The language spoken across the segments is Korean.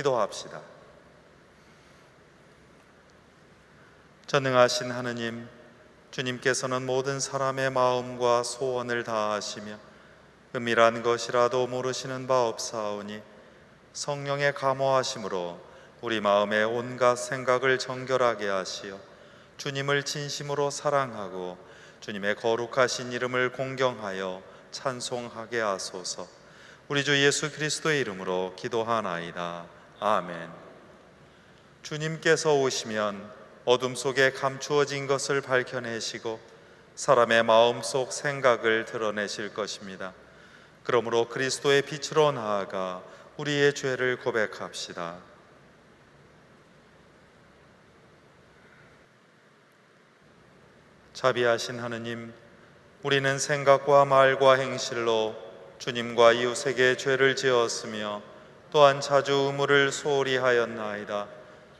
기도합시다. 전능하신 하느님, 주님께서는 모든 사람의 마음과 소원을 다하시며 은밀한 것이라도 모르시는 바 없사오니 성령의 감화하심으로 우리 마음의 온갖 생각을 정결하게 하시어 주님을 진심으로 사랑하고 주님의 거룩하신 이름을 공경하여 찬송하게 하소서. 우리 주 예수 그리스도의 이름으로 기도하나이다. 아멘. 주님께서 오시면 어둠 속에 감추어진 것을 밝혀내시고 사람의 마음속 생각을 드러내실 것입니다. 그러므로 그리스도의 빛으로 나아가 우리의 죄를 고백합시다. 자비하신 하느님, 우리는 생각과 말과 행실로 주님과 이웃에게 죄를 지었으며 또한 자주 의무를 소홀히 하였나이다.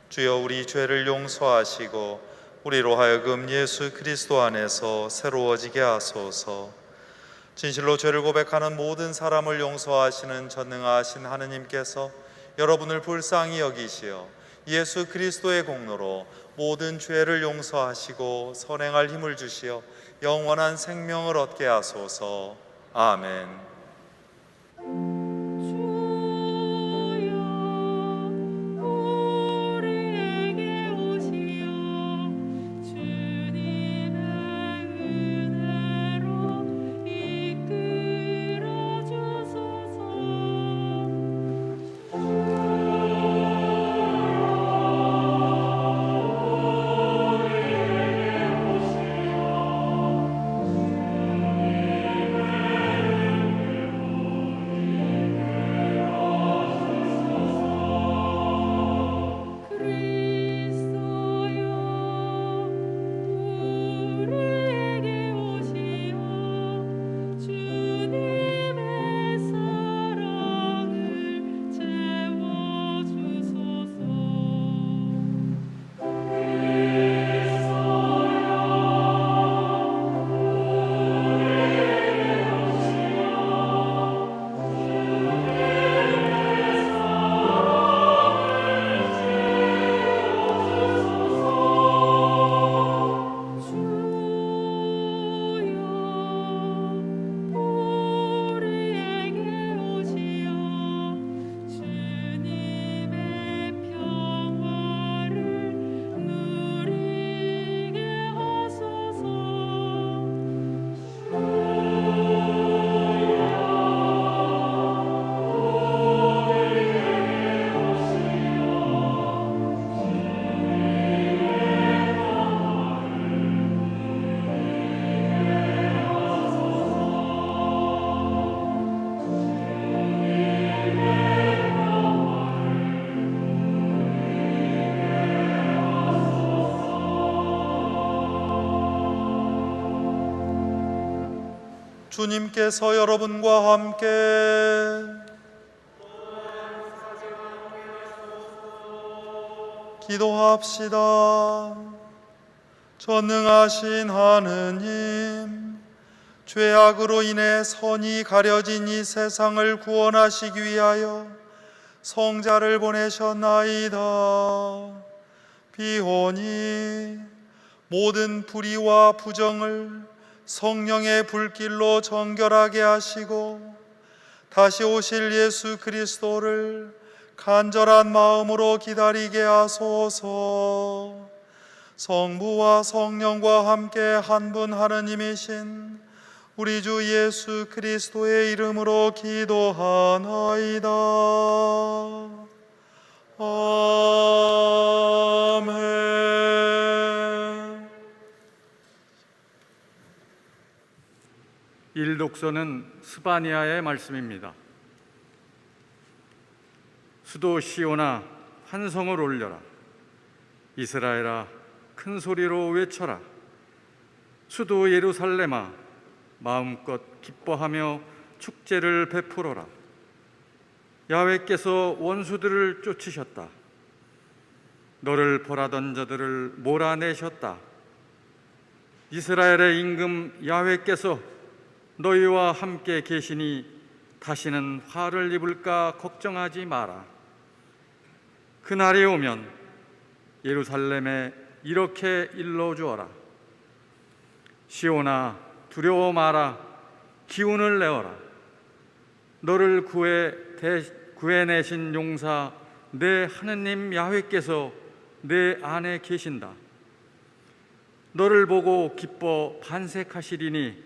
주여, 우리 죄를 용서하시고 우리로 하여금 예수 그리스도 안에서 새로워지게 하소서. 진실로 죄를 고백하는 모든 사람을 용서하시는 전능하신 하느님께서 여러분을 불쌍히 여기시어 예수 그리스도의 공로로 모든 죄를 용서하시고 선행할 힘을 주시어 영원한 생명을 얻게 하소서. 아멘. 주님께서 여러분과 함께 기도합시다. 전능하신 하느님, 죄악으로 인해 선이 가려진 이 세상을 구원하시기 위하여 성자를 보내셨나이다. 비오니 모든 불의와 부정을 성령의 불길로 정결하게 하시고 다시 오실 예수 그리스도를 간절한 마음으로 기다리게 하소서. 성부와 성령과 함께 한 분 하느님이신 우리 주 예수 그리스도의 이름으로 기도하나이다. 아멘. 일독서는 스바니아의 말씀입니다. 수도 시온아, 환성을 올려라. 이스라엘아, 큰 소리로 외쳐라. 수도 예루살렘아, 마음껏 기뻐하며 축제를 베풀어라. 야훼께서 원수들을 쫓으셨다. 너를 벌하던 자들을 몰아내셨다. 이스라엘의 임금 야훼께서 너희와 함께 계시니 다시는 화를 입을까 걱정하지 마라. 그날이 오면 예루살렘에 이렇게 일러주어라. 시온아, 두려워 마라. 기운을 내어라. 너를 구해내신 용사 내 하느님 야훼께서 내 안에 계신다. 너를 보고 기뻐 반색하시리니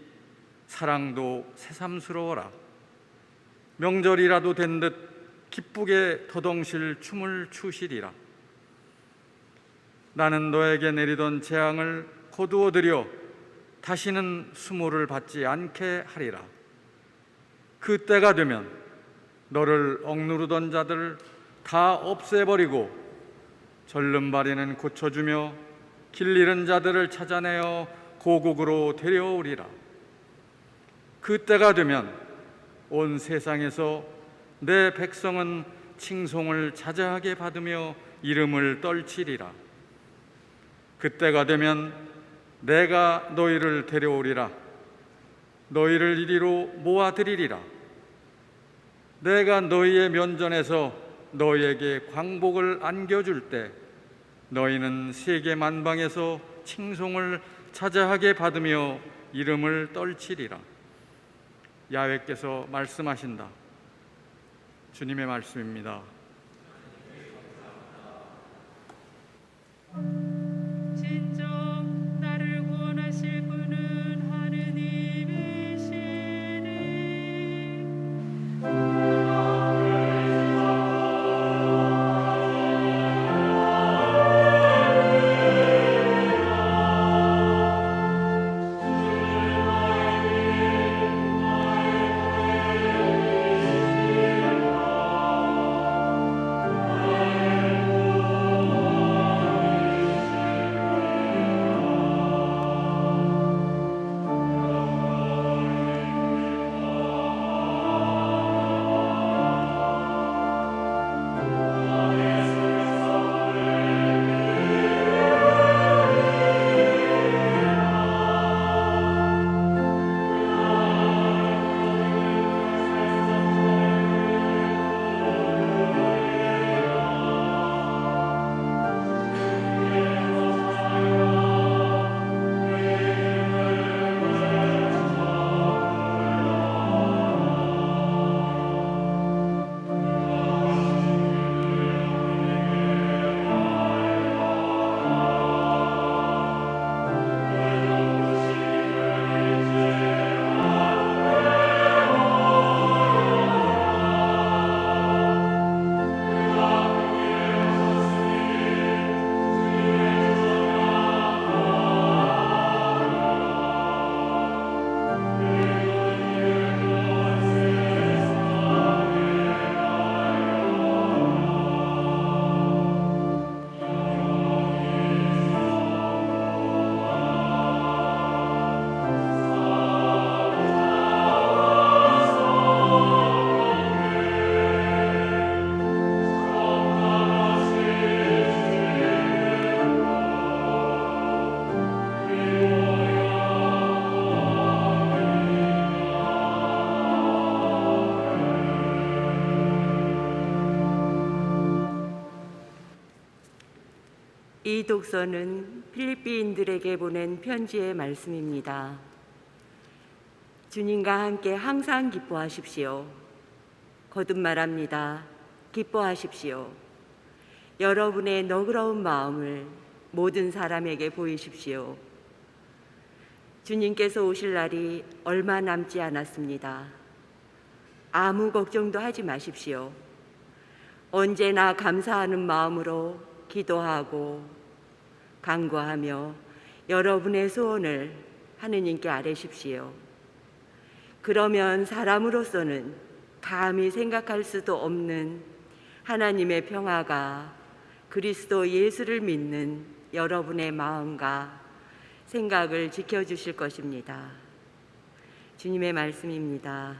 사랑도 새삼스러워라. 명절이라도 된 듯 기쁘게 더덩실 춤을 추시리라. 나는 너에게 내리던 재앙을 거두어들여 다시는 수모를 받지 않게 하리라. 그 때가 되면 너를 억누르던 자들 다 없애버리고 절름발이는 고쳐주며 길 잃은 자들을 찾아내어 고국으로 데려오리라. 그 때가 되면 온 세상에서 내 백성은 칭송을 자자하게 받으며 이름을 떨치리라. 그때가 되면 내가 너희를 데려오리라. 너희를 이리로 모아드리리라. 내가 너희의 면전에서 너희에게 광복을 안겨줄 때 너희는 세계 만방에서 칭송을 자자하게 받으며 이름을 떨치리라. 야훼께서 말씀하신다. 주님의 말씀입니다. 진정 나를 구원하실 분은 하느님이시니 이 독서는 필리핀인들에게 보낸 편지의 말씀입니다. 주님과 함께 항상 기뻐하십시오. 거듭 말합니다. 기뻐하십시오. 여러분의 너그러운 마음을 모든 사람에게 보이십시오. 주님께서 오실 날이 얼마 남지 않았습니다. 아무 걱정도 하지 마십시오. 언제나 감사하는 마음으로 기도하고 간구하며 여러분의 소원을 하느님께 아뢰십시오. 그러면 사람으로서는 감히 생각할 수도 없는 하나님의 평화가 그리스도 예수를 믿는 여러분의 마음과 생각을 지켜주실 것입니다. 주님의 말씀입니다.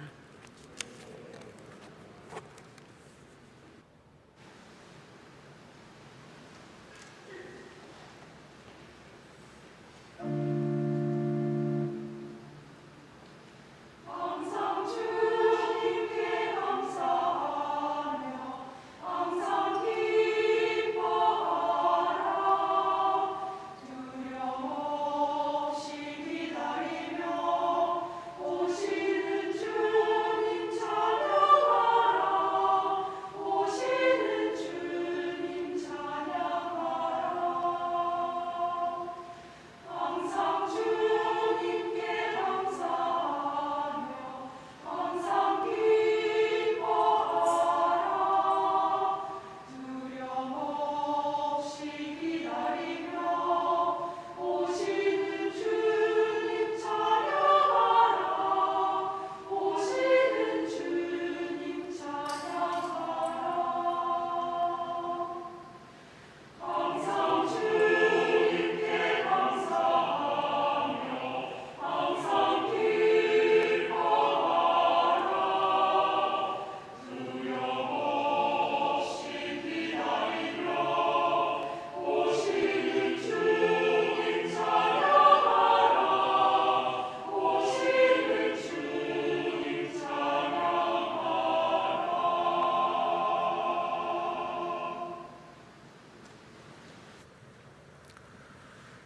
항상 주님께 감사하며 항상 기도하며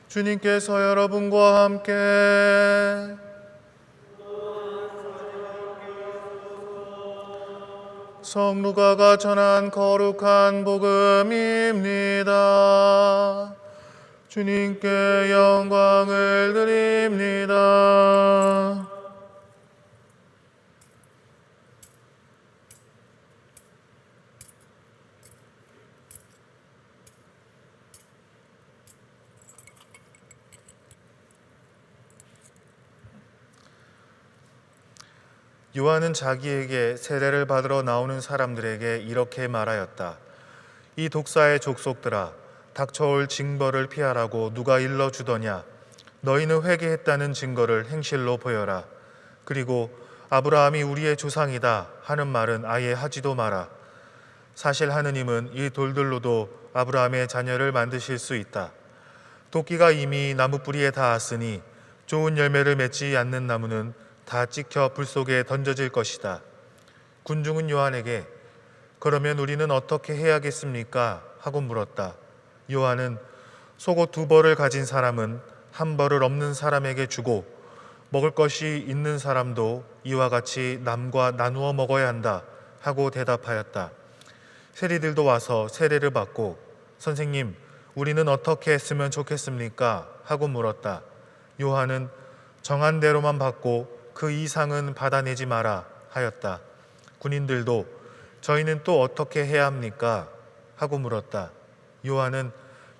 주님께서 여러분과 함께 성 루가가 전한 거룩한 복음입니다. 주님께 영광을 드립니다. 요한은 자기에게 세례를 받으러 나오는 사람들에게 이렇게 말하였다. 이 독사의 족속들아, 닥쳐올 징벌을 피하라고 누가 일러주더냐? 너희는 회개했다는 증거를 행실로 보여라. 그리고 아브라함이 우리의 조상이다 하는 말은 아예 하지도 마라. 사실 하느님은 이 돌들로도 아브라함의 자녀를 만드실 수 있다. 도끼가 이미 나무 뿌리에 닿았으니 좋은 열매를 맺지 않는 나무는 다 찍혀 불 속에 던져질 것이다. 군중은 요한에게 그러면 우리는 어떻게 해야겠습니까? 하고 물었다. 요한은 속옷 2벌을 가진 사람은 1벌을 없는 사람에게 주고 먹을 것이 있는 사람도 이와 같이 남과 나누어 먹어야 한다 하고 대답하였다. 세리들도 와서 세례를 받고 선생님, 우리는 어떻게 했으면 좋겠습니까? 하고 물었다. 요한은 정한 대로만 받고 그 이상은 받아내지 마라 하였다. 군인들도 저희는 또 어떻게 해야 합니까? 하고 물었다. 요한은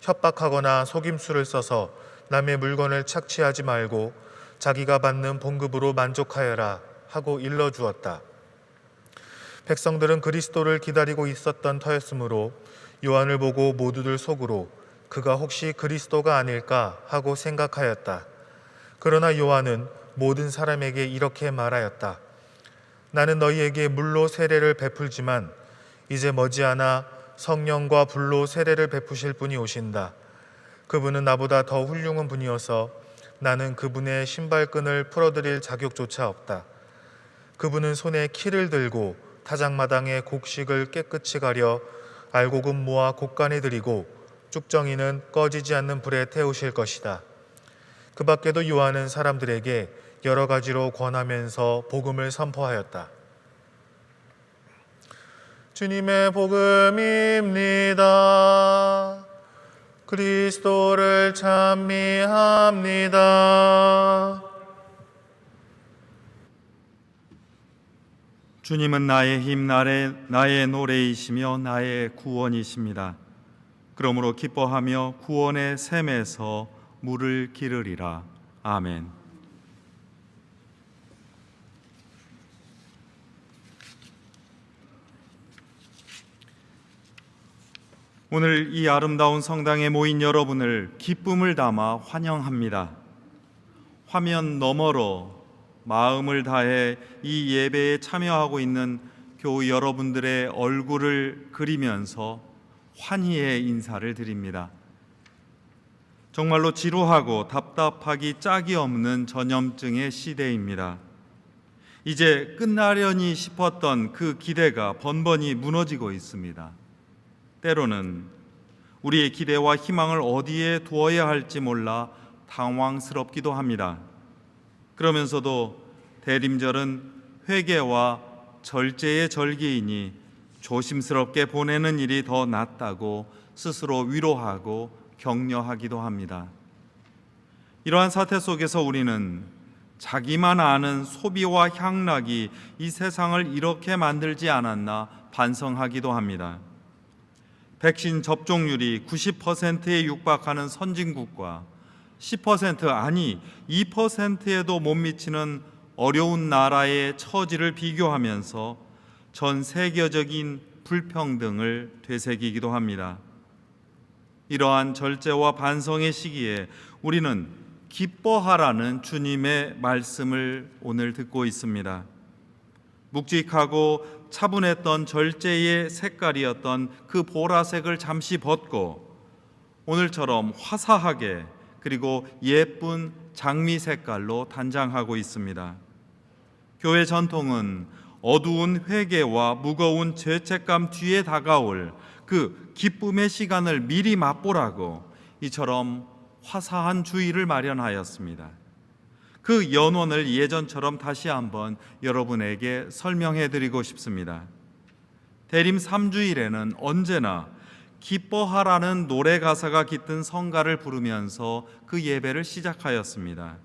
협박하거나 속임수를 써서 남의 물건을 착취하지 말고 자기가 받는 봉급으로 만족하여라 하고 일러주었다. 백성들은 그리스도를 기다리고 있었던 터였으므로 요한을 보고 모두들 속으로 그가 혹시 그리스도가 아닐까 하고 생각하였다. 그러나 요한은 모든 사람에게 이렇게 말하였다. 나는 너희에게 물로 세례를 베풀지만 이제 머지않아 성령과 불로 세례를 베푸실 분이 오신다. 그분은 나보다 더 훌륭한 분이어서 나는 그분의 신발끈을 풀어드릴 자격조차 없다. 그분은 손에 키를 들고 타작마당에 곡식을 깨끗이 가려 알곡은 모아 곡간에 들이고 쭉정이는 꺼지지 않는 불에 태우실 것이다. 그 밖에도 요한은 사람들에게 여러 가지로 권하면서 복음을 선포하였다. 주님의 복음입니다. 그리스도를 찬미합니다. 주님은 나의 힘, 나의 노래이시며 나의 구원이십니다. 그러므로 기뻐하며 구원의 샘에서 물을 기르리라. 아멘. 오늘 이 아름다운 성당에 모인 여러분을 기쁨을 담아 환영합니다. 화면 너머로 마음을 다해 이 예배에 참여하고 있는 교우 여러분들의 얼굴을 그리면서 환희의 인사를 드립니다. 정말로 지루하고 답답하기 짝이 없는 전염증의 시대입니다. 이제 끝나려니 싶었던 그 기대가 번번이 무너지고 있습니다. 때로는 우리의 기대와 희망을 어디에 두어야 할지 몰라 당황스럽기도 합니다. 그러면서도 대림절은 회개와 절제의 절기이니 조심스럽게 보내는 일이 더 낫다고 스스로 위로하고 격려하기도 합니다. 이러한 사태 속에서 우리는 자기만 아는 소비와 향락이 이 세상을 이렇게 만들지 않았나 반성하기도 합니다. 백신 접종률이 90%에 육박하는 선진국과 10% 아니 2%에도 못 미치는 어려운 나라의 처지를 비교하면서 전 세계적인 불평등을 되새기기도 합니다. 이러한 절제와 반성의 시기에 우리는 기뻐하라는 주님의 말씀을 오늘 듣고 있습니다. 묵직하고 차분했던 절제의 색깔이었던 그 보라색을 잠시 벗고 오늘처럼 화사하게 그리고 예쁜 장미 색깔로 단장하고 있습니다. 교회 전통은 어두운 회개와 무거운 죄책감 뒤에 다가올 그 기쁨의 시간을 미리 맛보라고 이처럼 화사한 주일을 마련하였습니다. 그 연원을 예전처럼 다시 한번 여러분에게 설명해 드리고 싶습니다. 대림 3주일에는 언제나 기뻐하라는 노래 가사가 깃든 성가를 부르면서 그 예배를 시작하였습니다.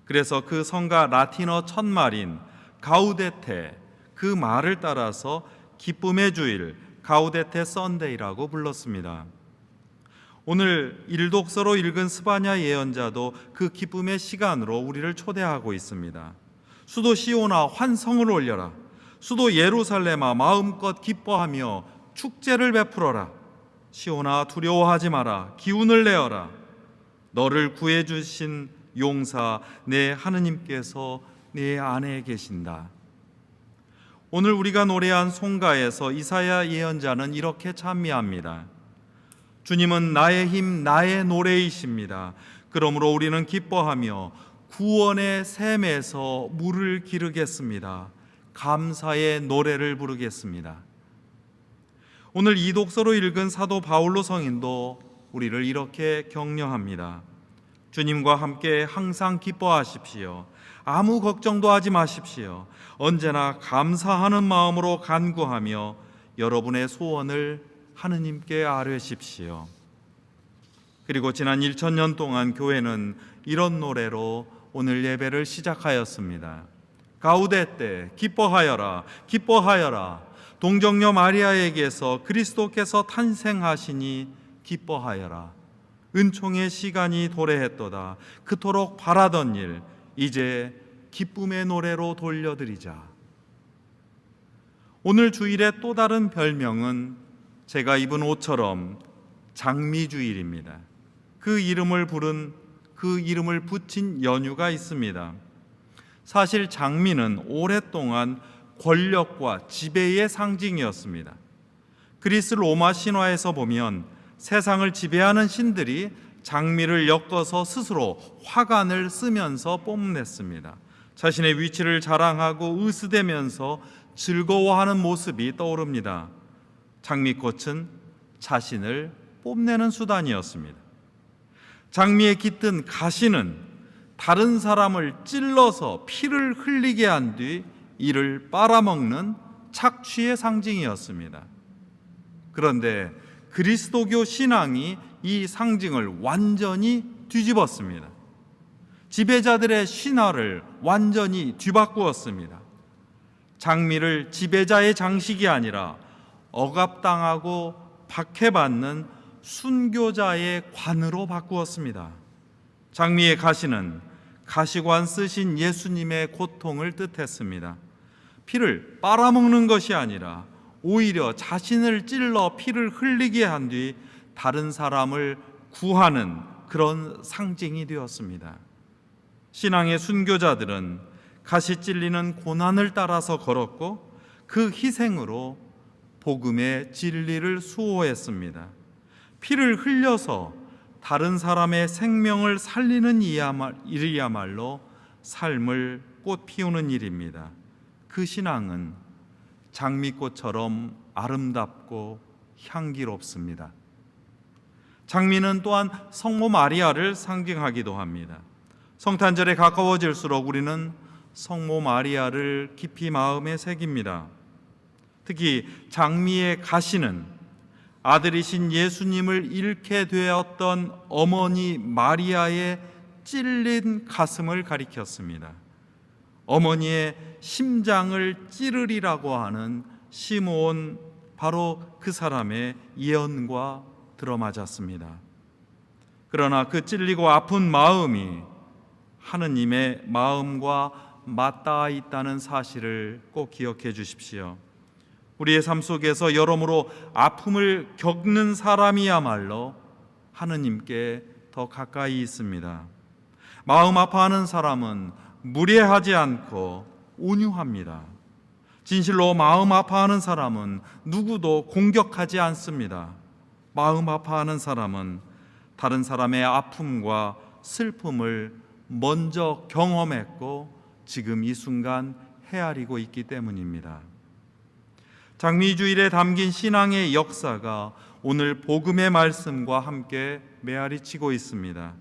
그래서 그 성가 라틴어 첫말인 가우데테, 그 말을 따라서 기쁨의 주일, 가우데테 선데이라고 불렀습니다. 오늘 일독서로 읽은 스바냐 예언자도 그 기쁨의 시간으로 우리를 초대하고 있습니다. 수도 시온아 환성을 올려라. 수도 예루살렘아 마음껏 기뻐하며 축제를 베풀어라. 시온아 두려워하지 마라. 기운을 내어라. 너를 구해주신 용사 내 하느님께서 내 안에 계신다. 오늘 우리가 노래한 송가에서 이사야 예언자는 이렇게 찬미합니다. 주님은 나의 힘, 나의 노래이십니다. 그러므로 우리는 기뻐하며 구원의 샘에서 물을 기르겠습니다. 감사의 노래를 부르겠습니다. 오늘 이 독서로 읽은 사도 바울로 성인도 우리를 이렇게 격려합니다. 주님과 함께 항상 기뻐하십시오. 아무 걱정도 하지 마십시오. 언제나 감사하는 마음으로 간구하며 여러분의 소원을 하느님께 아뢰십시오. 그리고 지난 1000년 동안 교회는 이런 노래로 오늘 예배를 시작하였습니다. 가우데테, 기뻐하여라, 기뻐하여라. 동정녀 마리아에게서 그리스도께서 탄생하시니 기뻐하여라. 은총의 시간이 도래했도다. 그토록 바라던 일 이제 기쁨의 노래로 돌려드리자. 오늘 주일의 또 다른 별명은 제가 입은 옷처럼 장미주일입니다. 그 이름을 붙인 연유가 있습니다. 사실 장미는 오랫동안 권력과 지배의 상징이었습니다. 그리스 로마 신화에서 보면 세상을 지배하는 신들이 장미를 엮어서 스스로 화관을 쓰면서 뽐냈습니다. 자신의 위치를 자랑하고 으스대면서 즐거워하는 모습이 떠오릅니다. 장미꽃은 자신을 뽐내는 수단이었습니다. 장미에 깃든 가시는 다른 사람을 찔러서 피를 흘리게 한 뒤 이를 빨아먹는 착취의 상징이었습니다. 그런데 그리스도교 신앙이 이 상징을 완전히 뒤집었습니다. 지배자들의 신화를 완전히 뒤바꾸었습니다. 장미를 지배자의 장식이 아니라 억압당하고 박해받는 순교자의 관으로 바꾸었습니다. 장미의 가시는 가시관 쓰신 예수님의 고통을 뜻했습니다. 피를 빨아먹는 것이 아니라 오히려 자신을 찔러 피를 흘리게 한 뒤 다른 사람을 구하는 그런 상징이 되었습니다. 신앙의 순교자들은 가시 찔리는 고난을 따라서 걸었고 그 희생으로 복음의 진리를 수호했습니다. 피를 흘려서 다른 사람의 생명을 살리는 일이야말로 삶을 꽃 피우는 일입니다. 그 신앙은 장미꽃처럼 아름답고 향기롭습니다. 장미는 또한 성모 마리아를 상징하기도 합니다. 성탄절에 가까워질수록 우리는 성모 마리아를 깊이 마음에 새깁니다. 특히 장미의 가시는 아들이신 예수님을 잃게 되었던 어머니 마리아의 찔린 가슴을 가리켰습니다. 어머니의 심장을 찌르리라고 하는 시므온, 바로 그 사람의 예언과 들어맞았습니다. 그러나 그 찔리고 아픈 마음이 하느님의 마음과 맞닿아 있다는 사실을 꼭 기억해 주십시오. 우리의 삶 속에서 여러모로 아픔을 겪는 사람이야말로 하느님께 더 가까이 있습니다. 마음 아파하는 사람은 무례하지 않고 온유합니다. 진실로 마음 아파하는 사람은 누구도 공격하지 않습니다. 마음 아파하는 사람은 다른 사람의 아픔과 슬픔을 먼저 경험했고 지금 이 순간 헤아리고 있기 때문입니다. 장미주일에 담긴 신앙의 역사가 오늘 복음의 말씀과 함께 메아리치고 있습니다.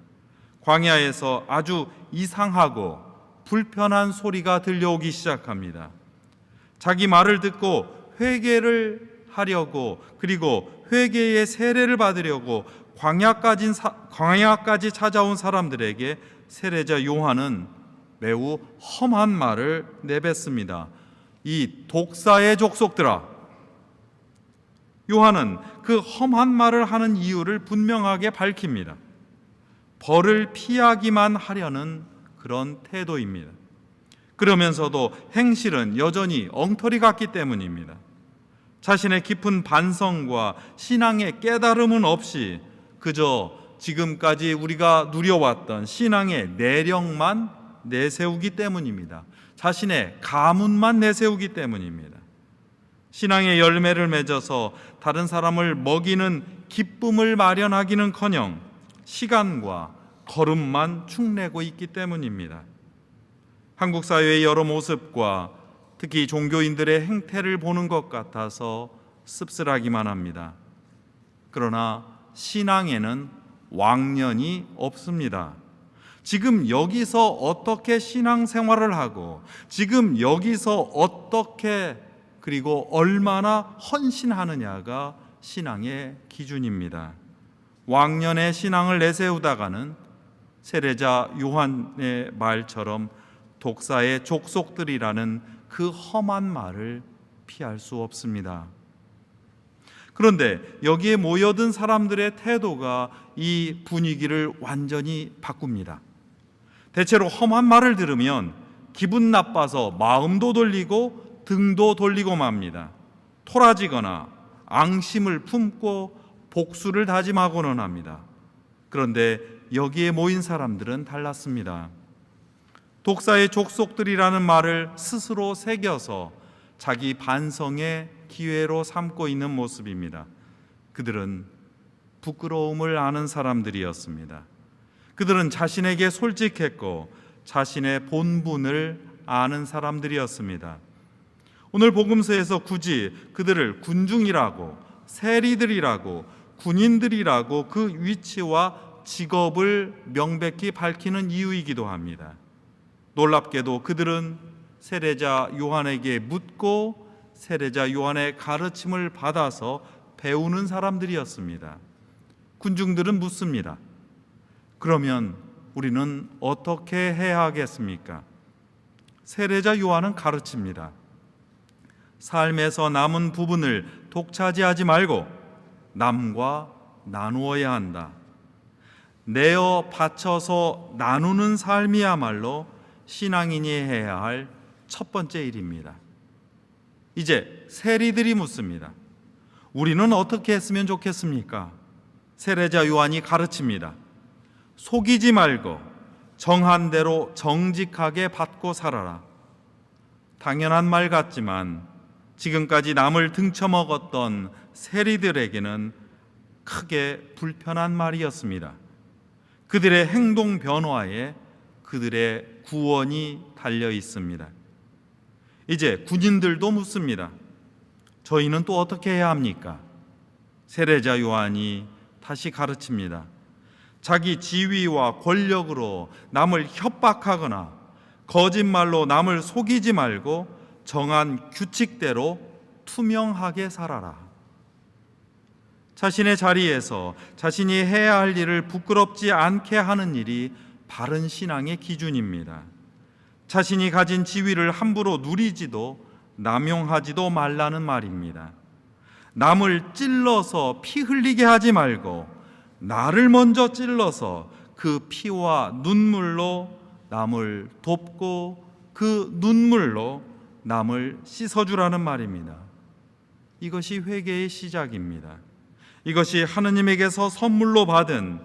광야에서 아주 이상하고 불편한 소리가 들려오기 시작합니다. 자기 말을 듣고 회개를 하려고, 그리고 회개의 세례를 받으려고 광야까지 찾아온 사람들에게 세례자 요한은 매우 험한 말을 내뱉습니다. 이 독사의 족속들아. 요한은 그 험한 말을 하는 이유를 분명하게 밝힙니다. 벌을 피하기만 하려는 그런 태도입니다. 그러면서도 행실은 여전히 엉터리 같기 때문입니다. 자신의 깊은 반성과 신앙의 깨달음은 없이 그저 지금까지 우리가 누려왔던 신앙의 내력만 내세우기 때문입니다. 자신의 가문만 내세우기 때문입니다. 신앙의 열매를 맺어서 다른 사람을 먹이는 기쁨을 마련하기는커녕 시간과 걸음만 축내고 있기 때문입니다. 한국 사회의 여러 모습과 특히 종교인들의 행태를 보는 것 같아서 씁쓸하기만 합니다. 그러나 신앙에는 왕년이 없습니다. 지금 여기서 어떻게 신앙생활을 하고, 지금 여기서 어떻게 그리고 얼마나 헌신하느냐가 신앙의 기준입니다. 왕년의 신앙을 내세우다가는 세례자 요한의 말처럼 독사의 족속들이라는 그 험한 말을 피할 수 없습니다. 그런데 여기에 모여든 사람들의 태도가 이 분위기를 완전히 바꿉니다. 대체로 험한 말을 들으면 기분 나빠서 마음도 돌리고 등도 돌리고 맙니다. 토라지거나 앙심을 품고 복수를 다짐하고는 합니다. 그런데 여기에 모인 사람들은 달랐습니다. 독사의 족속들이라는 말을 스스로 새겨서 자기 반성의 기회로 삼고 있는 모습입니다. 그들은 부끄러움을 아는 사람들이었습니다. 그들은 자신에게 솔직했고 자신의 본분을 아는 사람들이었습니다. 오늘 복음서에서 굳이 그들을 군중이라고, 세리들이라고, 군인들이라고 그 위치와 직업을 명백히 밝히는 이유이기도 합니다. 놀랍게도 그들은 세례자 요한에게 묻고 세례자 요한의 가르침을 받아서 배우는 사람들이었습니다. 군중들은 묻습니다. 그러면 우리는 어떻게 해야 하겠습니까? 세례자 요한은 가르칩니다. 삶에서 남은 부분을 독차지하지 말고 남과 나누어야 한다. 내어 바쳐서 나누는 삶이야말로 신앙인이 해야 할 첫 번째 일입니다. 이제 세리들이 묻습니다. 우리는 어떻게 했으면 좋겠습니까? 세례자 요한이 가르칩니다. 속이지 말고 정한 대로 정직하게 받고 살아라. 당연한 말 같지만 지금까지 남을 등쳐먹었던 세리들에게는 크게 불편한 말이었습니다. 그들의 행동 변화에 그들의 구원이 달려 있습니다. 이제 군인들도 묻습니다. 저희는 또 어떻게 해야 합니까? 세례자 요한이 다시 가르칩니다. 자기 지위와 권력으로 남을 협박하거나 거짓말로 남을 속이지 말고 정한 규칙대로 투명하게 살아라. 자신의 자리에서 자신이 해야 할 일을 부끄럽지 않게 하는 일이 바른 신앙의 기준입니다. 자신이 가진 지위를 함부로 누리지도 남용하지도 말라는 말입니다. 남을 찔러서 피 흘리게 하지 말고 나를 먼저 찔러서 그 피와 눈물로 남을 돕고 그 눈물로 남을 씻어주라는 말입니다. 이것이 회개의 시작입니다. 이것이 하느님에게서 선물로 받은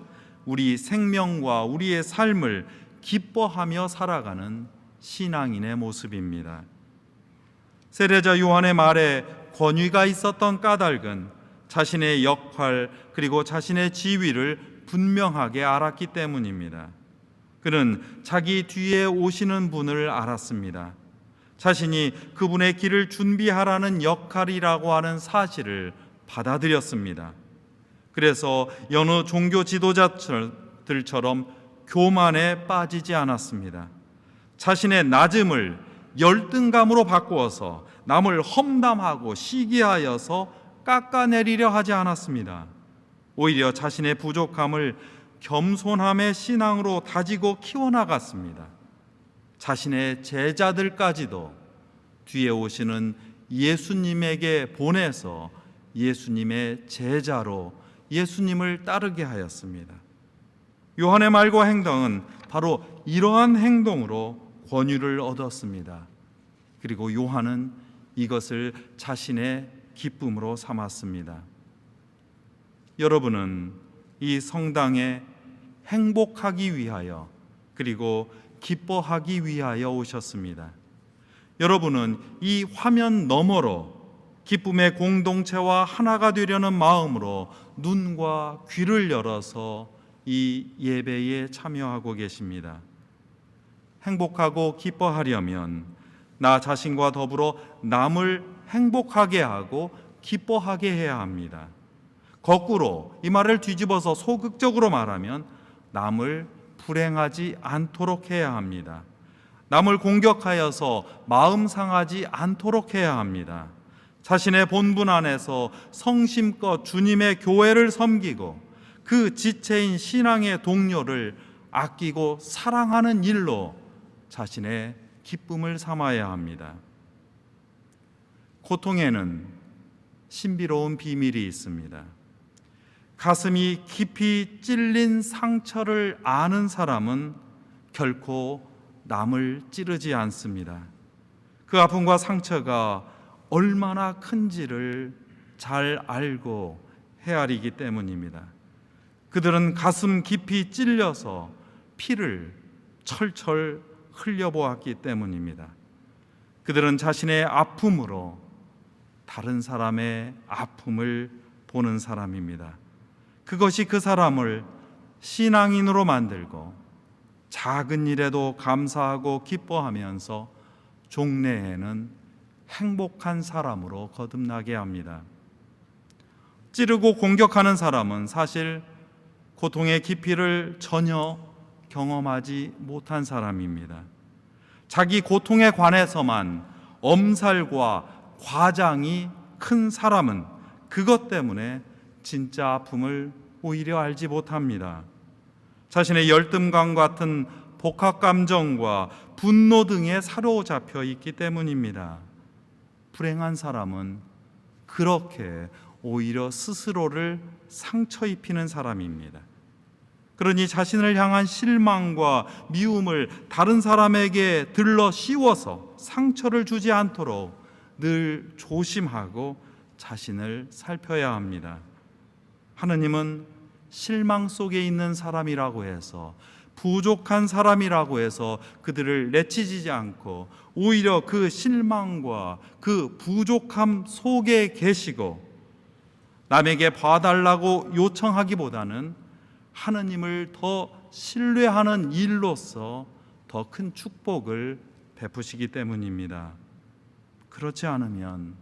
우리 생명과 우리의 삶을 기뻐하며 살아가는 신앙인의 모습입니다. 세례자 요한의 말에 권위가 있었던 까닭은 자신의 역할 그리고 자신의 지위를 분명하게 알았기 때문입니다. 그는 자기 뒤에 오시는 분을 알았습니다. 자신이 그분의 길을 준비하라는 역할이라고 하는 사실을 받아들였습니다. 그래서 여느 종교 지도자들처럼 교만에 빠지지 않았습니다. 자신의 낮음을 열등감으로 바꾸어서 남을 험담하고 시기하여서 깎아내리려 하지 않았습니다. 오히려 자신의 부족함을 겸손함의 신앙으로 다지고 키워나갔습니다. 자신의 제자들까지도 뒤에 오시는 예수님에게 보내서 예수님의 제자로 예수님을 따르게 하였습니다. 요한의 말과 행동은 바로 이러한 행동으로 권유를 얻었습니다. 그리고 요한은 이것을 자신의 기쁨으로 삼았습니다. 여러분은 이 성당에 행복하기 위하여 그리고 기뻐하기 위하여 오셨습니다. 여러분은 이 화면 너머로 기쁨의 공동체와 하나가 되려는 마음으로 눈과 귀를 열어서 이 예배에 참여하고 계십니다. 행복하고 기뻐하려면 나 자신과 더불어 남을 행복하게 하고 기뻐하게 해야 합니다. 거꾸로 이 말을 뒤집어서 소극적으로 말하면 남을 불행하지 않도록 해야 합니다. 남을 공격하여서 마음 상하지 않도록 해야 합니다. 자신의 본분 안에서 성심껏 주님의 교회를 섬기고 그 지체인 신앙의 동료를 아끼고 사랑하는 일로 자신의 기쁨을 삼아야 합니다. 고통에는 신비로운 비밀이 있습니다. 가슴이 깊이 찔린 상처를 아는 사람은 결코 남을 찌르지 않습니다. 그 아픔과 상처가 얼마나 큰지를 잘 알고 헤아리기 때문입니다. 그들은 가슴 깊이 찔려서 피를 철철 흘려보았기 때문입니다. 그들은 자신의 아픔으로 다른 사람의 아픔을 보는 사람입니다. 그것이 그 사람을 신앙인으로 만들고 작은 일에도 감사하고 기뻐하면서 종래에는 행복한 사람으로 거듭나게 합니다. 찌르고 공격하는 사람은 사실 고통의 깊이를 전혀 경험하지 못한 사람입니다. 자기 고통에 관해서만 엄살과 과장이 큰 사람은 그것 때문에 진짜 아픔을 오히려 알지 못합니다. 자신의 열등감 같은 복합 감정과 분노 등에 사로잡혀 있기 때문입니다. 불행한 사람은 그렇게 오히려 스스로를 상처 입히는 사람입니다. 그러니 자신을 향한 실망과 미움을 다른 사람에게 들러 씌워서 상처를 주지 않도록 늘 조심하고 자신을 살펴야 합니다. 하느님은 실망 속에 있는 사람이라고 해서 부족한 사람이라고 해서 그들을 내치지 않고 오히려 그 실망과 그 부족함 속에 계시고 남에게 봐달라고 요청하기보다는 하느님을 더 신뢰하는 일로서 더 큰 축복을 베푸시기 때문입니다. 그렇지 않으면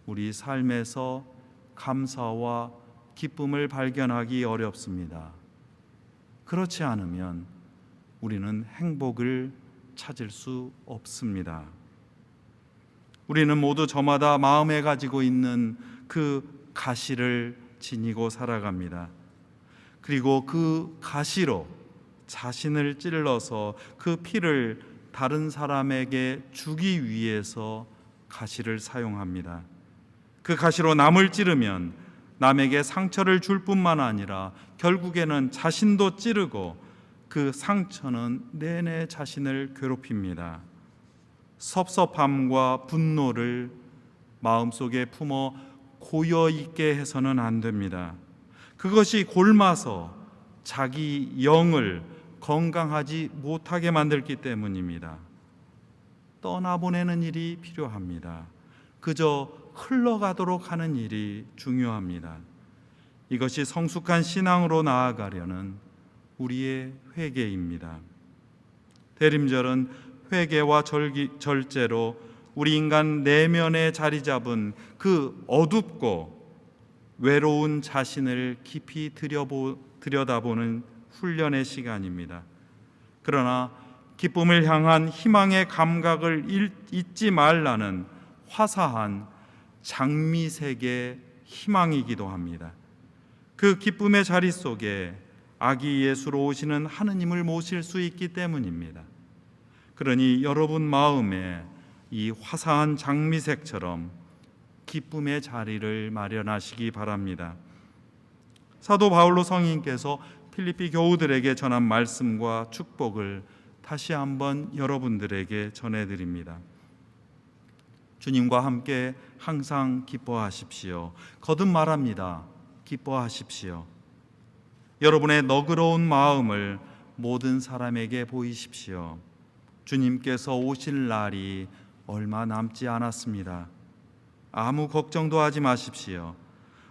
우리 삶에서 감사와 기쁨을 발견하기 어렵습니다. 그렇지 않으면 우리는 행복을 찾을 수 없습니다. 우리는 모두 저마다 마음에 가지고 있는 그 가시를 지니고 살아갑니다. 그리고 그 가시로 자신을 찔러서 그 피를 다른 사람에게 주기 위해서 가시를 사용합니다. 그 가시로 남을 찌르면 남에게 상처를 줄 뿐만 아니라 결국에는 자신도 찌르고 그 상처는 내내 자신을 괴롭힙니다. 섭섭함과 분노를 마음속에 품어 고여있게 해서는 안 됩니다. 그것이 골마서 자기 영을 건강하지 못하게 만들기 때문입니다. 떠나보내는 일이 필요합니다. 그저 흘러가도록 하는 일이 중요합니다. 이것이 성숙한 신앙으로 나아가려는 우리의 회개입니다. 대림절은 회개와 절제로 우리 인간 내면에 자리 잡은 그 어둡고 외로운 자신을 깊이 들여다보는 훈련의 시간입니다. 그러나 기쁨을 향한 희망의 감각을 잊지 말라는 화사한 장미색의 희망이기도 합니다. 그 기쁨의 자리 속에 아기 예수로 오시는 하느님을 모실 수 있기 때문입니다. 그러니 여러분 마음에 이 화사한 장미색처럼 기쁨의 자리를 마련하시기 바랍니다. 사도 바울로 성인께서 필리피 교우들에게 전한 말씀과 축복을 다시 한번 여러분들에게 전해드립니다. 주님과 함께 항상 기뻐하십시오. 거듭 말합니다. 기뻐하십시오. 여러분의 너그러운 마음을 모든 사람에게 보이십시오. 주님께서 오실 날이 얼마 남지 않았습니다. 아무 걱정도 하지 마십시오.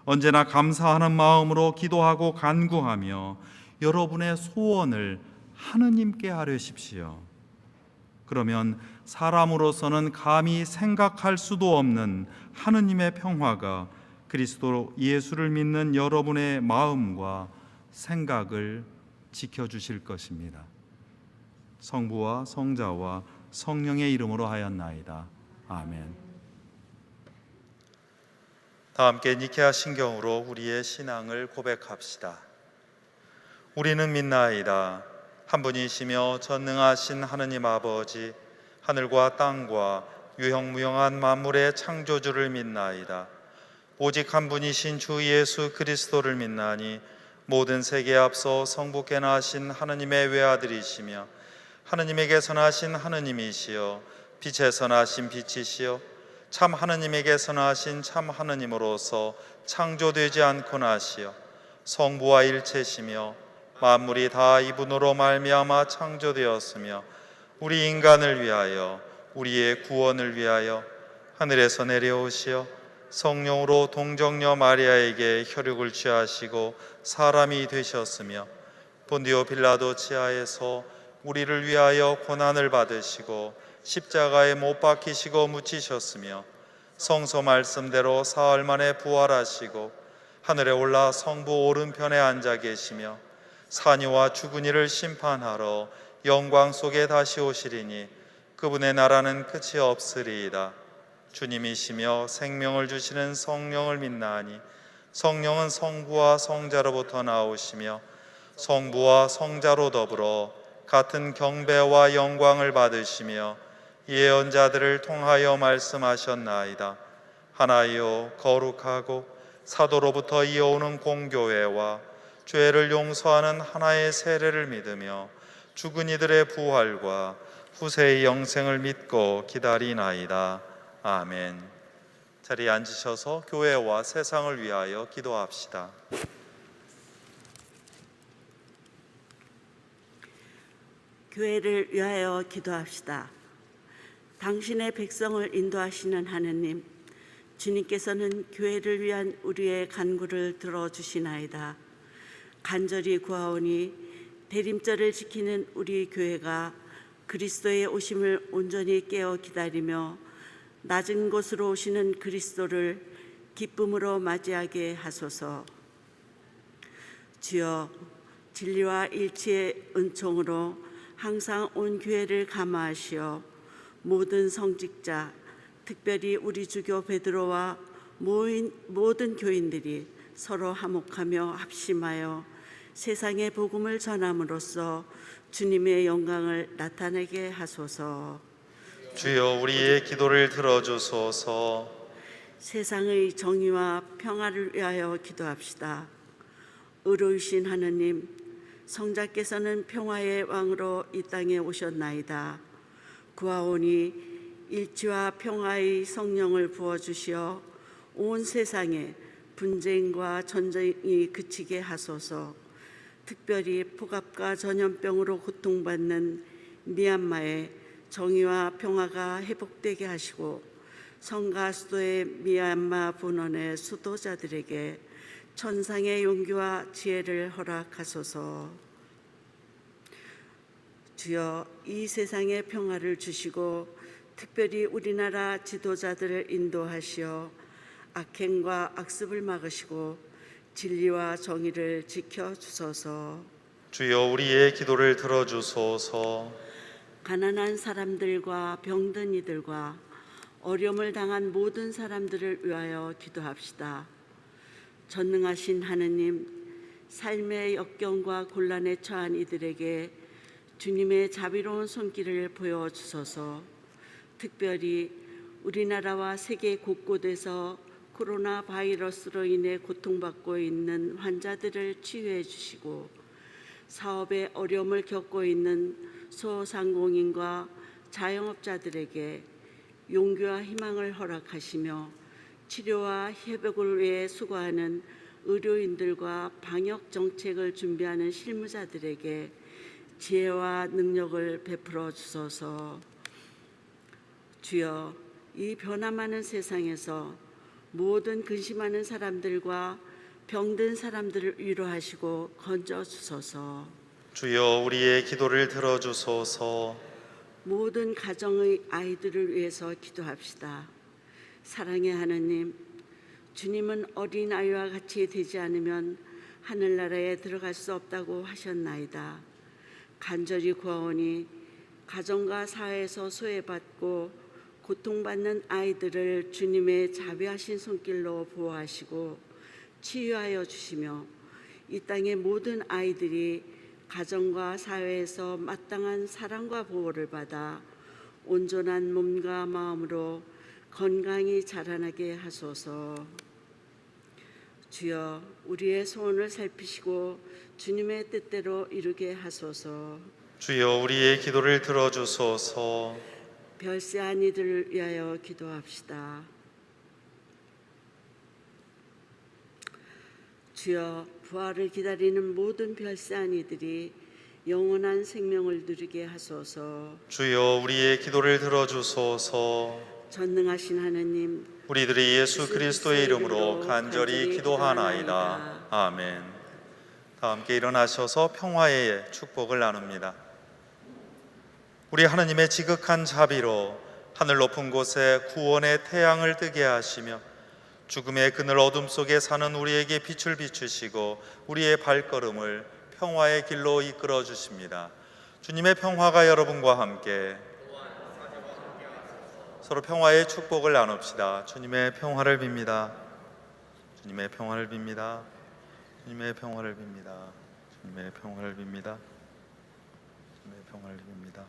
언제나 감사하는 마음으로 기도하고 간구하며 여러분의 소원을 하느님께 아뢰십시오. 그러면 사람으로서는 감히 생각할 수도 없는 하느님의 평화가 그리스도 예수를 믿는 여러분의 마음과 생각을 지켜주실 것입니다. 성부와 성자와 성령의 이름으로 하였나이다. 아멘. 다 함께 니케아 신경으로 우리의 신앙을 고백합시다. 우리는 믿나이다. 한 분이시며 전능하신 하느님 아버지, 하늘과 땅과 유형무형한 만물의 창조주를 믿나이다. 오직 한 분이신 주 예수 그리스도를 믿나니 모든 세계에 앞서 성부께 나신 하느님의 외아들이시며 하느님에게서 나신 하느님이시여 빛에서 나신 빛이시여 참 하느님에게서 나신 참 하느님으로서 창조되지 않고 나시어 성부와 일체시며 만물이 다 이분으로 말미암아 창조되었으며 우리 인간을 위하여 우리의 구원을 위하여 하늘에서 내려오시어 성령으로 동정녀 마리아에게 혈육을 취하시고 사람이 되셨으며 본디오 빌라도 치하에서 우리를 위하여 고난을 받으시고 십자가에 못 박히시고 묻히셨으며 성서 말씀대로 사흘 만에 부활하시고 하늘에 올라 성부 오른편에 앉아 계시며 산이와 죽은 이를 심판하러 영광 속에 다시 오시리니 그분의 나라는 끝이 없으리이다. 주님이시며 생명을 주시는 성령을 믿나니 성령은 성부와 성자로부터 나오시며 성부와 성자로 더불어 같은 경배와 영광을 받으시며 예언자들을 통하여 말씀하셨나이다. 하나이요 거룩하고 사도로부터 이어오는 공교회와 죄를 용서하는 하나의 세례를 믿으며 죽은 이들의 부활과 후세의 영생을 믿고 기다리나이다. 아멘. 자리에 앉으셔서 교회와 세상을 위하여 기도합시다. 교회를 위하여 기도합시다. 당신의 백성을 인도하시는 하느님, 주님께서는 교회를 위한 우리의 간구를 들어주시나이다. 간절히 구하오니 대림절을 지키는 우리 교회가 그리스도의 오심을 온전히 깨어 기다리며 낮은 곳으로 오시는 그리스도를 기쁨으로 맞이하게 하소서. 주여, 진리와 일치의 은총으로 항상 온 교회를 감화하시어 모든 성직자, 특별히 우리 주교 베드로와 모든 교인들이 서로 화목하며 합심하여 세상의 복음을 전함으로써 주님의 영광을 나타내게 하소서. 주여 우리의 기도를 들어주소서. 세상의 정의와 평화를 위하여 기도합시다. 의로우신 하느님, 성자께서는 평화의 왕으로 이 땅에 오셨나이다. 구하오니 일치와 평화의 성령을 부어주시어 온 세상에 분쟁과 전쟁이 그치게 하소서. 특별히 폭압과 전염병으로 고통받는 미얀마의 정의와 평화가 회복되게 하시고 성가 수도의 미얀마 분원의 수도자들에게 천상의 용기와 지혜를 허락하소서. 주여, 이 세상에 평화를 주시고 특별히 우리나라 지도자들을 인도하시어 악행과 악습을 막으시고 진리와 정의를 지켜주소서. 주여 우리의 기도를 들어주소서. 가난한 사람들과 병든 이들과 어려움을 당한 모든 사람들을 위하여 기도합시다. 전능하신 하느님, 삶의 역경과 곤란에 처한 이들에게 주님의 자비로운 손길을 보여주소서. 특별히 우리나라와 세계 곳곳에서 코로나 바이러스로 인해 고통받고 있는 환자들을 치유해 주시고, 사업에 어려움을 겪고 있는 소상공인과 자영업자들에게 용기와 희망을 허락하시며, 치료와 회복을 위해 수고하는 의료인들과 방역 정책을 준비하는 실무자들에게 지혜와 능력을 베풀어 주소서. 주여, 이 변화 많은 세상에서 모든 근심하는 사람들과 병든 사람들을 위로하시고 건져 주소서. 주여 우리의 기도를 들어주소서. 모든 가정의 아이들을 위해서 기도합시다. 사랑의 하느님, 주님은 어린아이와 같이 되지 않으면 하늘나라에 들어갈 수 없다고 하셨나이다. 간절히 구하오니 가정과 사회에서 소외받고 고통받는 아이들을 주님의 자비하신 손길로 보호하시고 치유하여 주시며, 이 땅의 모든 아이들이 가정과 사회에서 마땅한 사랑과 보호를 받아 온전한 몸과 마음으로 건강히 자라나게 하소서. 주여, 우리의 소원을 살피시고 주님의 뜻대로 이루게 하소서. 주여 우리의 기도를 들어주소서. 별세한 이들을 위하여 기도합시다. 주여, 부활을 기다리는 모든 별세한 이들이 영원한 생명을 누리게 하소서. 주여 우리의 기도를 들어주소서. 전능하신 하느님, 우리들이 예수 그리스도의 이름으로 간절히 기도하나이다. 아멘. 다 함께 일어나셔서 평화의 축복을 나눕니다. 우리 하느님의 지극한 자비로 하늘 높은 곳에 구원의 태양을 뜨게 하시며 죽음의 그늘 어둠 속에 사는 우리에게 빛을 비추시고 우리의 발걸음을 평화의 길로 이끌어 주십니다. 주님의 평화가 여러분과 함께. 서로 평화의 축복을 나눕시다. 주님의 평화를 빕니다. 주님의 평화를 빕니다. 주님의 평화를 빕니다. 주님의 평화를 빕니다. 주님의 평화를 빕니다.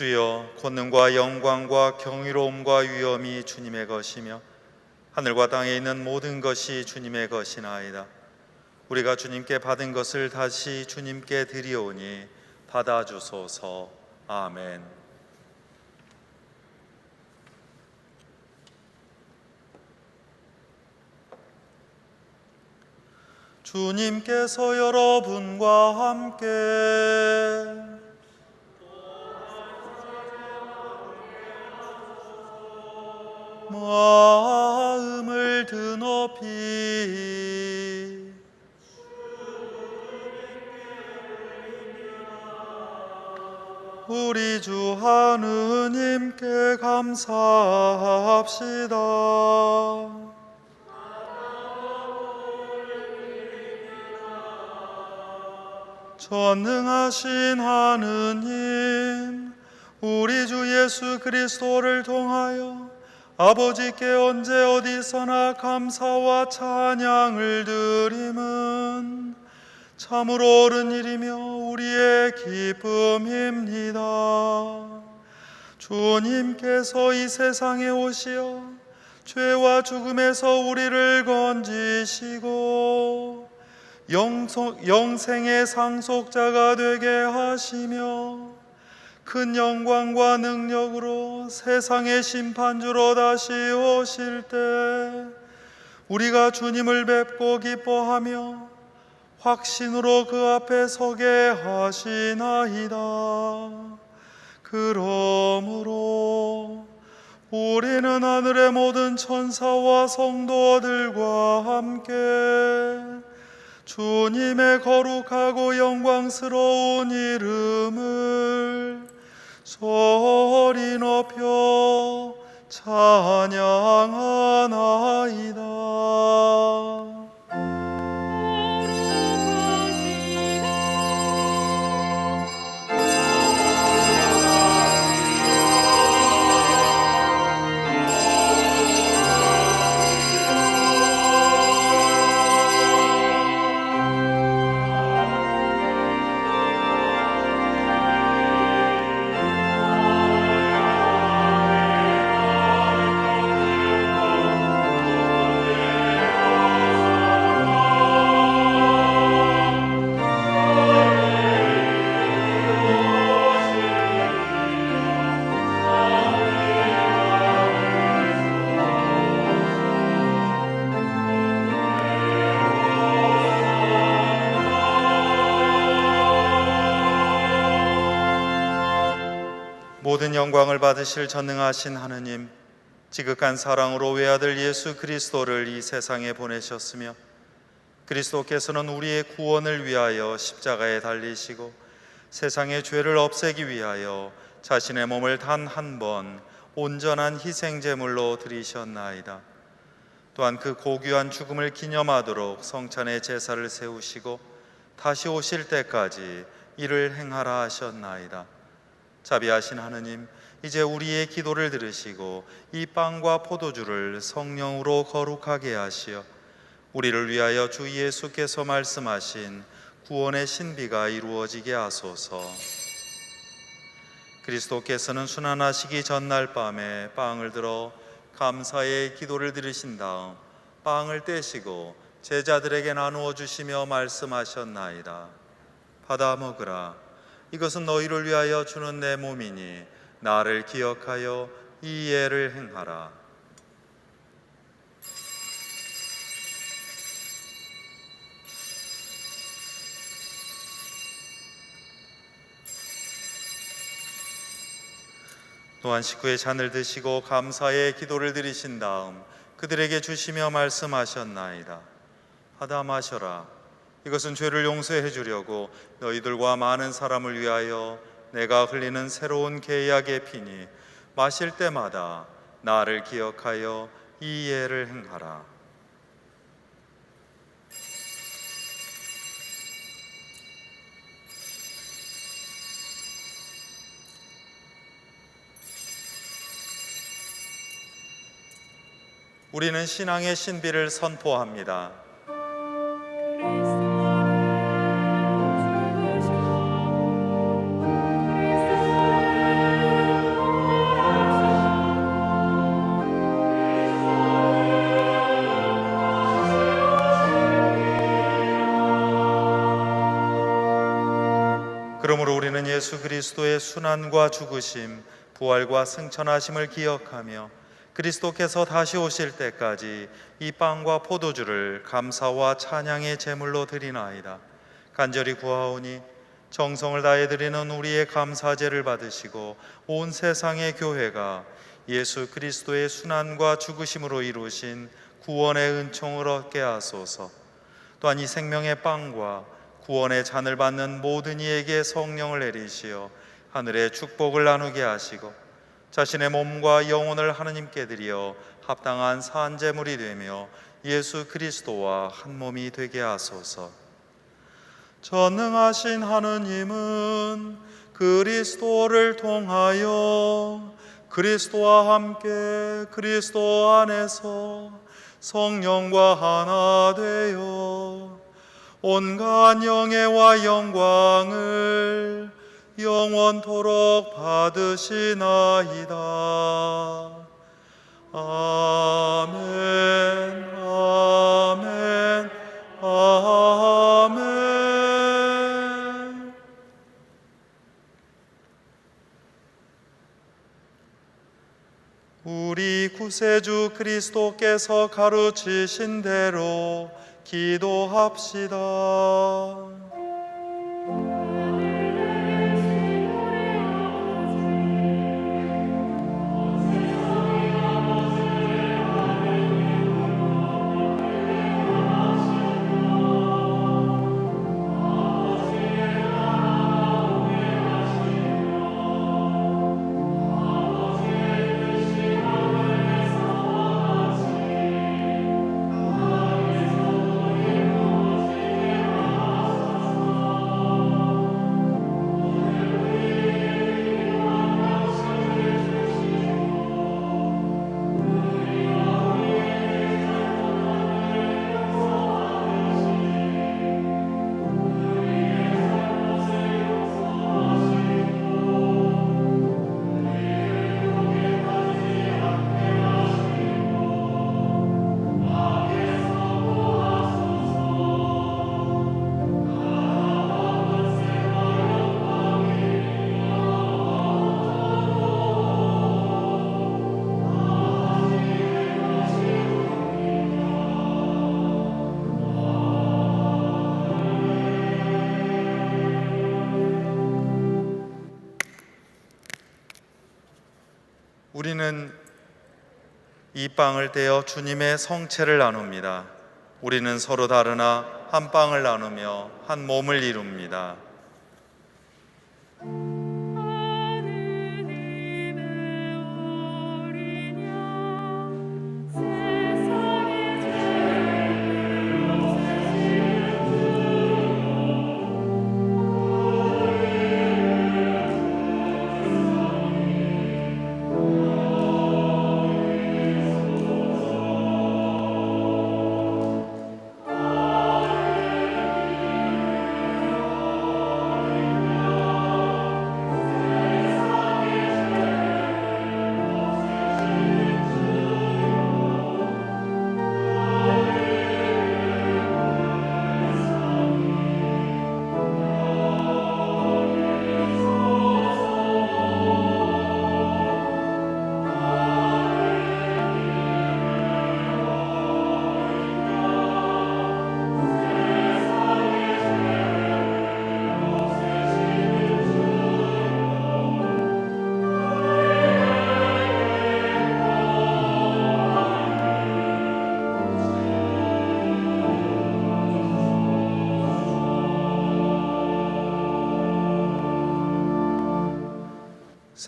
주여, 권능과 영광과 경이로움과 위엄이 주님의 것이며 하늘과 땅에 있는 모든 것이 주님의 것이나이다. 우리가 주님께 받은 것을 다시 주님께 드리오니 받아주소서. 아멘. 주님께서 여러분과 함께 마음을 드높이 우리 주 하느님께 감사합시다. 전능하신 하느님, 우리 주 예수 그리스도를 통하여 아버지께 언제 어디서나 감사와 찬양을 드림은 참으로 옳은 일이며 우리의 기쁨입니다. 주님께서 이 세상에 오시어 죄와 죽음에서 우리를 건지시고 영생의 상속자가 되게 하시며 큰 영광과 능력으로 세상의 심판주로 다시 오실 때 우리가 주님을 뵙고 기뻐하며 확신으로 그 앞에 서게 하시나이다. 그러므로 우리는 하늘의 모든 천사와 성도들과 함께 주님의 거룩하고 영광스러운 이름을 소리 높여 찬양하나이다. 모든 영광을 받으실 전능하신 하느님, 지극한 사랑으로 외아들 예수 그리스도를 이 세상에 보내셨으며 그리스도께서는 우리의 구원을 위하여 십자가에 달리시고 세상의 죄를 없애기 위하여 자신의 몸을 단 한 번 온전한 희생제물로 드리셨나이다. 또한 그 고귀한 죽음을 기념하도록 성찬의 제사를 세우시고 다시 오실 때까지 이를 행하라 하셨나이다. 자비하신 하느님, 이제 우리의 기도를 들으시고 이 빵과 포도주를 성령으로 거룩하게 하시어 우리를 위하여 주 예수께서 말씀하신 구원의 신비가 이루어지게 하소서. 그리스도께서는 순환하시기 전날 밤에 빵을 들어 감사의 기도를 드리신 다음 빵을 떼시고 제자들에게 나누어 주시며 말씀하셨나이다. 받아 먹으라. 이것은 너희를 위하여 주는 내 몸이니 나를 기억하여 이 예를 행하라. 또한 식후에 잔을 드시고 감사의 기도를 드리신 다음 그들에게 주시며 말씀하셨나이다. 받아 마셔라. 이것은 죄를 용서해 주려고 너희들과 많은 사람을 위하여 내가 흘리는 새로운 계약의 피니 마실 때마다 나를 기억하여 이 예를 행하라. 우리는 신앙의 신비를 선포합니다. 우리는 예수 그리스도의 순환과 죽으심, 부활과 승천하심을 기억하며 그리스도께서 다시 오실 때까지 이 빵과 포도주를 감사와 찬양의 제물로 드리나이다. 간절히 구하오니 정성을 다해 드리는 우리의 감사제를 받으시고 온 세상의 교회가 예수 그리스도의 순환과 죽으심으로 이루신 구원의 은총을 얻게 하소서. 또한 이 생명의 빵과 구원의 잔을 받는 모든 이에게 성령을 내리시어 하늘의 축복을 나누게 하시고 자신의 몸과 영혼을 하느님께 드려 합당한 산제물이 되며 예수 그리스도와 한 몸이 되게 하소서. 전능하신 하느님은 그리스도를 통하여 그리스도와 함께 그리스도 안에서 성령과 하나 되어 온갖 영예와 영광을 영원토록 받으시나이다. 아멘, 아멘, 아멘. 우리 구세주 그리스도께서 가르치신 대로 기도합시다. 우리는 이 빵을 떼어 주님의 성체를 나눕니다. 우리는 서로 다르나 한 빵을 나누며 한 몸을 이룹니다.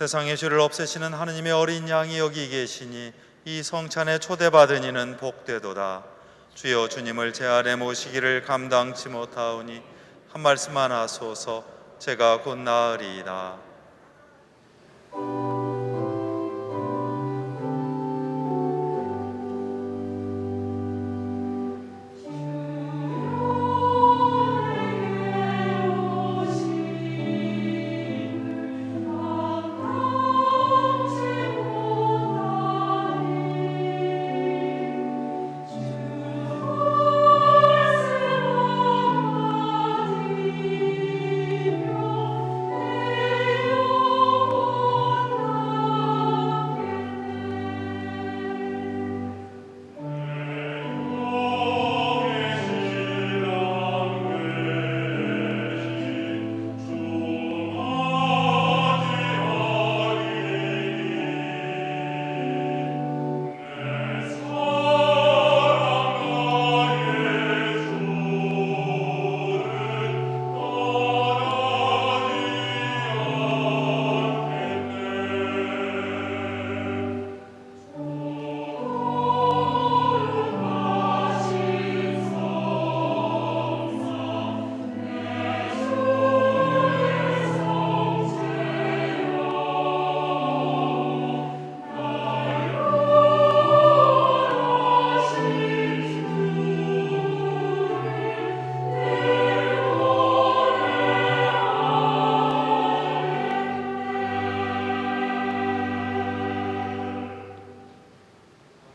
세상의 죄를 없애시는 하느님의 어린 양이 여기 계시니 이 성찬에 초대받은 이는 복되도다. 주여 주님을 제 안에 모시기를 감당치 못하오니 한 말씀만 하소서. 제가 곧 나으리이다.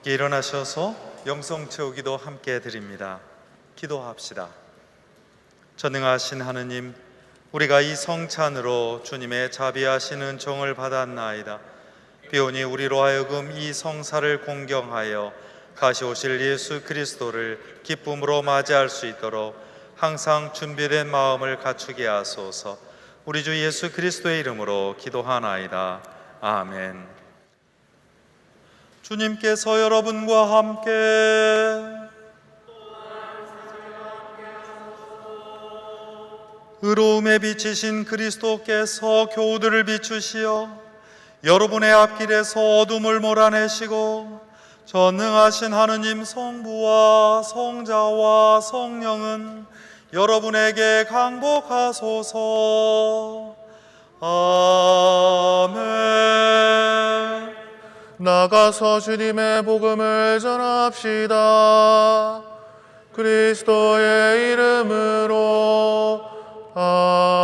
함께 일어나셔서 영성 채우기도 함께 드립니다. 기도합시다. 전능하신 하느님, 우리가 이 성찬으로 주님의 자비하시는 정을 받았나이다. 비오니 우리로 하여금 이 성사를 공경하여 다시 오실 예수 그리스도를 기쁨으로 맞이할 수 있도록 항상 준비된 마음을 갖추게 하소서. 우리 주 예수 그리스도의 이름으로 기도하나이다. 아멘. 주님께서 여러분과 함께 의로움에 비치신 그리스도께서 교우들을 비추시어 여러분의 앞길에서 어둠을 몰아내시고 전능하신 하느님 성부와 성자와 성령은 여러분에게 강복하소서. 아멘. 나가서 주님의 복음을 전합시다. 그리스도의 이름으로 아멘.